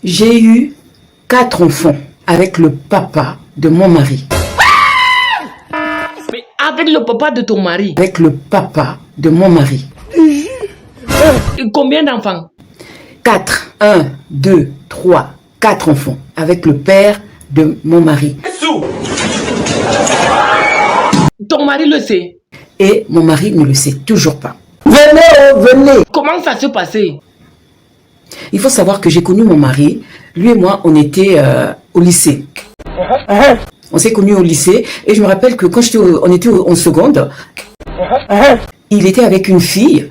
J'ai eu 4 enfants avec le papa de mon mari. Mais avec le papa de ton mari? Avec le papa de mon mari. Et combien d'enfants? 4. 1, 2, 3, 4 enfants avec le père de mon mari. Ton mari le sait? Et mon mari ne le sait toujours pas. Venez. Comment ça se passait? Il faut savoir que j'ai connu mon mari. Lui et moi, on était au lycée. On s'est connus au lycée. Et je me rappelle que quand on était en seconde, il était avec une fille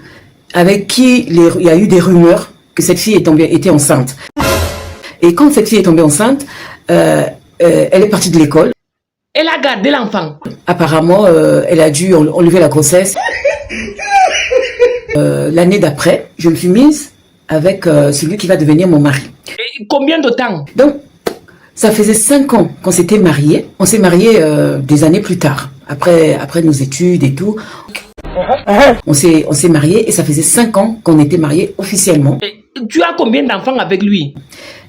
avec qui il y a eu des rumeurs que cette fille était enceinte. Et quand cette fille est tombée enceinte, elle est partie de l'école. Elle a gardé l'enfant. Apparemment, elle a dû enlever la grossesse. L'année d'après, je me suis mise avec celui qui va devenir mon mari. Et combien de temps? Donc, ça faisait 5 ans qu'on s'était mariés. On s'est mariés des années plus tard, après nos études et tout. On s'est mariés et ça faisait 5 ans qu'on était mariés officiellement. Et tu as combien d'enfants avec lui?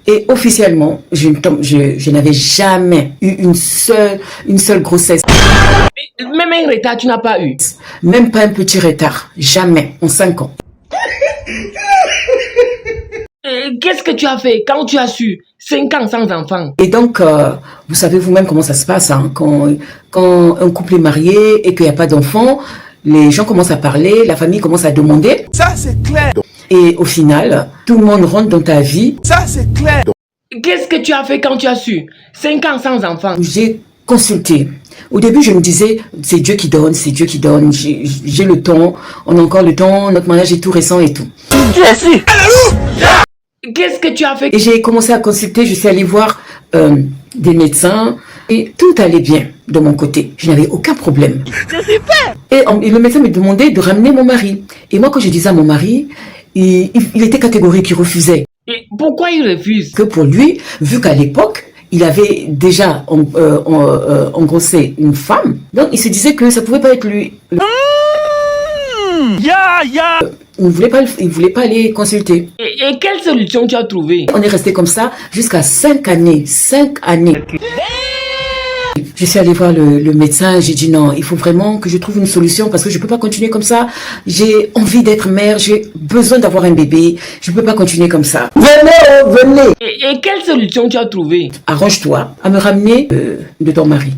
Et officiellement, je n'avais jamais eu une seule grossesse. Même un retard, tu n'as pas eu? Même pas un petit retard. Jamais. En 5 ans. Et qu'est-ce que tu as fait quand tu as su 5 ans sans enfants? Et donc, vous savez vous-même comment ça se passe. Hein, quand un couple est marié et qu'il n'y a pas d'enfants, les gens commencent à parler, la famille commence à demander. Ça, c'est clair. Et au final, tout le monde rentre dans ta vie. Ça, c'est clair. Qu'est-ce que tu as fait quand tu as su 5 ans sans enfants? J'ai consulté. Au début, je me disais, c'est Dieu qui donne, c'est Dieu qui donne. J'ai le temps, on a encore le temps, notre mariage est tout récent et tout. Qu'est-ce que tu as fait? Et j'ai commencé à consulter, je suis allée voir des médecins et tout allait bien de mon côté. Je n'avais aucun problème. C'est super. Et le médecin me demandait de ramener mon mari. Et moi, quand je disais à mon mari, il était catégorique, il refusait. Et pourquoi il refuse? Que pour lui, vu qu'à l'époque, il avait déjà engrossé une femme, donc il se disait que ça pouvait pas être lui. Il ne voulait pas aller consulter. Et quelle solution tu as trouvé? On est resté comme ça jusqu'à 5 années. 5 années. Je suis allée voir le médecin, j'ai dit non, il faut vraiment que je trouve une solution parce que je ne peux pas continuer comme ça. J'ai envie d'être mère, j'ai besoin d'avoir un bébé, je ne peux pas continuer comme ça. Venez. Et quelle solution tu as trouvé? Arrange-toi à me ramener de ton mari.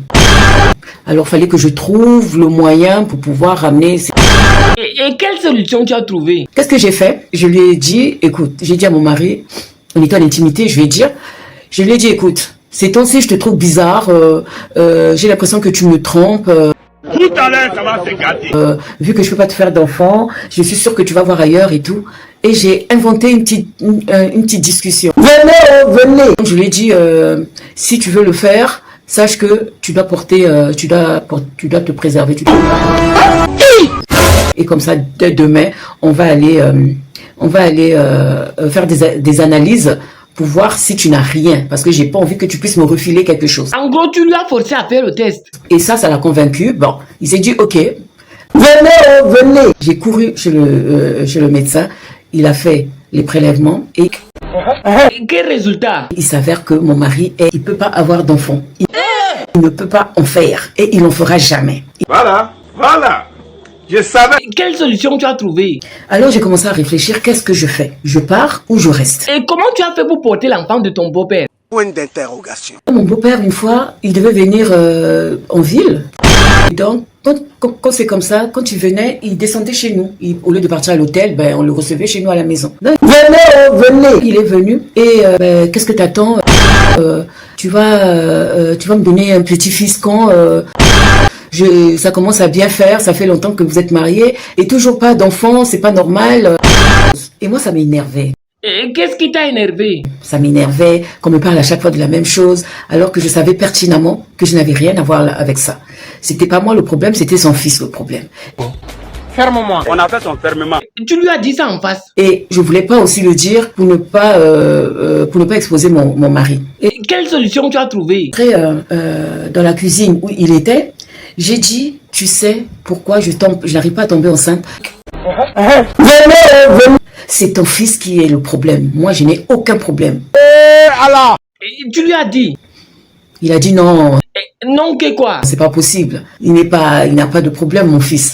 Alors, il fallait que je trouve le moyen pour pouvoir ramener... Et quelle solution tu as trouvé? Qu'est-ce que j'ai fait? Je lui ai dit, écoute, j'ai dit à mon mari, on était en intimité, je lui ai dit, écoute, ces temps-ci, je te trouve bizarre, j'ai l'impression que tu me trompes. Tout à l'heure, ça va se gâter. Vu que je ne peux pas te faire d'enfant, je suis sûre que tu vas voir ailleurs et tout. Et j'ai inventé une petite discussion. Venez. Je lui ai dit, si tu veux le faire, sache que tu dois te préserver. Et comme ça, dès demain, on va aller faire des analyses pour voir si tu n'as rien. Parce que j'ai pas envie que tu puisses me refiler quelque chose. En gros, tu lui as forcé à faire le test. Et ça l'a convaincu. Bon, il s'est dit, ok, venez. J'ai couru chez le médecin. Il a fait les prélèvements et Quel résultat? il s'avère que mon mari, il peut pas avoir d'enfant. Il ne peut pas en faire et il n'en fera jamais. Voilà. Je savais. Quelle solution tu as trouvé? Alors j'ai commencé à réfléchir, qu'est-ce que je fais? Je pars ou je reste? Et comment tu as fait pour porter l'enfant de ton beau-père? Point d'interrogation. Mon beau-père, une fois, il devait venir en ville. Et donc, quand c'est comme ça, quand il venait, il descendait chez nous. Au lieu de partir à l'hôtel, on le recevait chez nous à la maison. Donc, venez. Il est venu et qu'est-ce que t'attends? Tu vas me donner un petit-fils quand ça commence à bien faire, ça fait longtemps que vous êtes mariés et toujours pas d'enfant, c'est pas normal. Et moi, ça m'énervait. Et qu'est-ce qui t'a énervé? Ça m'énervait qu'on me parle à chaque fois de la même chose, alors que je savais pertinemment que je n'avais rien à voir avec ça. C'était pas moi le problème, c'était son fils le problème. Ferme-moi. On a fait son fermement. Tu lui as dit ça en face. Et je voulais pas aussi le dire pour ne pas exposer mon mari. Et Et quelle solution tu as trouvé? après, dans la cuisine où il était, j'ai dit, tu sais pourquoi je n'arrive pas à tomber enceinte? C'est ton fils qui est le problème. Moi, je n'ai aucun problème. Allah. Et tu lui as dit. Il a dit non, Non, que quoi? c'est pas possible. Il n'a pas de problème, mon fils.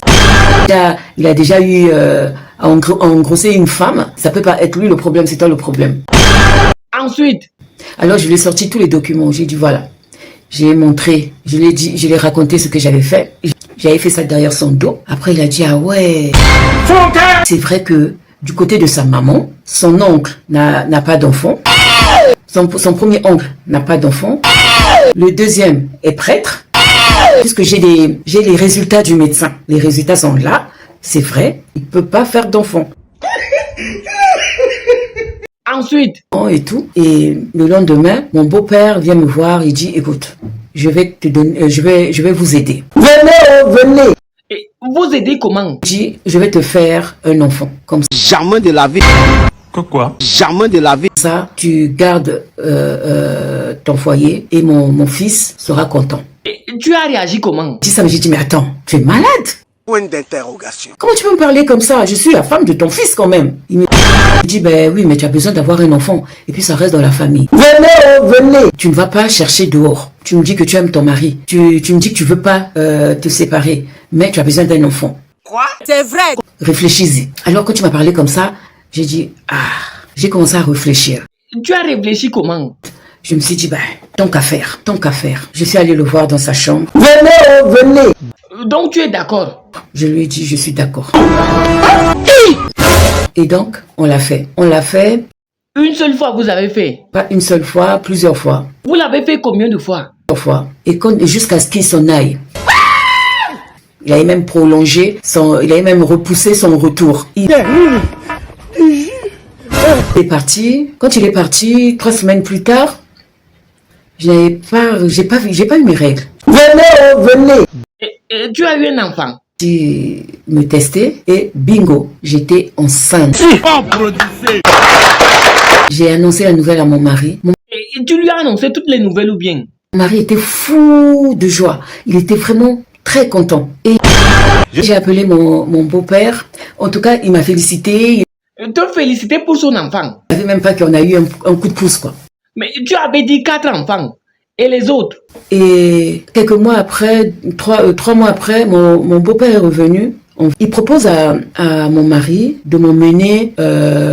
Il a déjà eu à engrosser une femme. Ça peut pas être lui le problème, c'est toi le problème. Ensuite, Alors je lui ai sorti tous les documents. J'ai dit voilà. J'ai montré, je lui ai raconté ce que j'avais fait. J'avais fait ça derrière son dos. Après il a dit ah ouais. C'est vrai que du côté de sa maman, son oncle n'a pas d'enfant. Son premier oncle n'a pas d'enfant. Le deuxième est prêtre. Puisque j'ai les résultats du médecin. Les résultats sont là. C'est vrai, il ne peut pas faire d'enfant. ensuite, Et tout. Et le lendemain, mon beau-père vient me voir. Il dit écoute, je vais te donner, je vais vous aider. Venez. et vous aidez comment? Il dit je vais te faire un enfant. Comme Jamais de la vie. Quoi? Jamais de la vie. ça, tu gardes ton foyer et mon fils sera content. Et tu as réagi comment? J'ai dit ça, j'ai dit mais attends, tu es malade? Point d'interrogation. Comment tu peux me parler comme ça? Je suis la femme de ton fils quand même. Il me dit, ben oui, mais tu as besoin d'avoir un enfant. Et puis ça reste dans la famille. Venez. Tu ne vas pas chercher dehors. Tu me dis que tu aimes ton mari. Tu me dis que tu veux pas te séparer. Mais tu as besoin d'un enfant. Quoi? C'est vrai. Réfléchis-y. Alors quand tu m'as parlé comme ça, j'ai dit, j'ai commencé à réfléchir. Tu as réfléchi comment? Je me suis dit, ben, tant qu'à faire. Je suis allée le voir dans sa chambre. Venez. Donc tu es d'accord? Je lui ai dit, je suis d'accord. Et donc, on l'a fait. Une seule fois vous avez fait? Pas une seule fois, plusieurs fois. Vous l'avez fait combien de fois? Et jusqu'à ce qu'il s'en aille. Il avait même il avait même repoussé son retour. Il est parti. Quand il est parti, 3 semaines plus tard, j'ai pas eu mes règles. Venez. Et tu as eu un enfant? J'ai me testé et bingo, j'étais enceinte. J'ai annoncé la nouvelle à mon mari. Mon Et tu lui as annoncé toutes les nouvelles ou bien? mari était fou de joie. Il était vraiment très content. Et j'ai appelé mon beau-père. En tout cas, il m'a félicité. Te féliciter pour son enfant. Il ne savait même pas qu'on a eu un coup de pouce, quoi. Mais tu avais dit 4 enfants. Et les autres? Et quelques mois après, 3 mois après, mon beau-père est revenu. Il propose à mon mari de m'emmener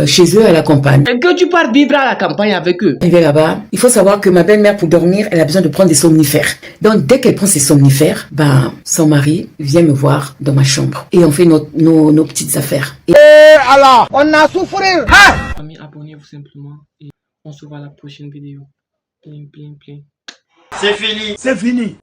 chez eux à la campagne. Et que tu pars vivre à la campagne avec eux? Arrivé là-bas, il faut savoir que ma belle-mère, pour dormir, elle a besoin de prendre des somnifères. Donc, dès qu'elle prend ses somnifères, son mari vient me voir dans ma chambre. Et on fait nos petites affaires. Et Allah, on a souffert. Amis, abonnez-vous simplement et on se voit à la prochaine vidéo. Plein. C'est fini.